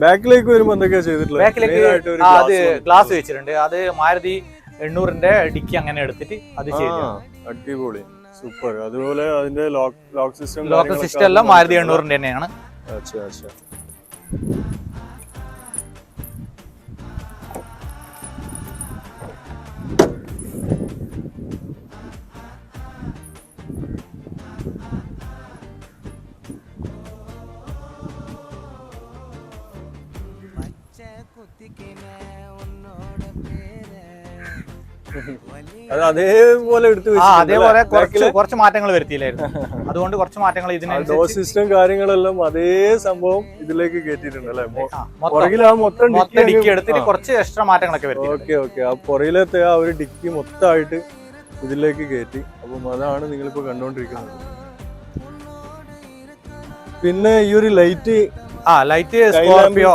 ബാക്കിലേക്ക് വരുമ്പോ എന്തൊക്കെയാ ചെയ്തിട്ടുള്ളത്? ബാക്കിലേക്ക് അത് ഗ്ലാസ് വെച്ചിട്ടുണ്ട്. അത് മാരുതി 800-ന്റെ ഡിക്കി അങ്ങനെ എടുത്തിട്ട് അത് ചെയ്തു. അടിപൊളി, സൂപ്പർ. അതുപോലെ അതിന്റെ ലോക്ക് സിസ്റ്റം എല്ലാം മാരുതി 800-ന്റെ തന്നെയാണ്. അത് അതേപോലെ എടുത്ത് അതേപോലെ കുറച്ച് മാറ്റങ്ങൾ വരുത്തിയില്ലായിരുന്നു. അതുകൊണ്ട് കുറച്ച് മാറ്റങ്ങൾ ഇതിന് ഡോർ സിസ്റ്റം കാര്യങ്ങളെല്ലാം അതേ സംഭവം ഇതിലേക്ക് കേറ്റിയിട്ടുണ്ട് അല്ലെ? മൊത്തം ഡിക്കി എടുത്തിട്ട് കുറച്ച് എക്സ്ട്രാ മാറ്റങ്ങളൊക്കെ വരുത്തി. ഓക്കെ. ആ പുറകിലത്തെ ആ ഒരു ഡിക്കി മൊത്തമായിട്ട് ഇതിലേക്ക് കയറ്റി. അപ്പം അതാണ് നിങ്ങളിപ്പോ കണ്ടോണ്ടിരിക്കുന്നത്. പിന്നെ ഈ ഒരു ലൈറ്റ് സ്കോർപിയോ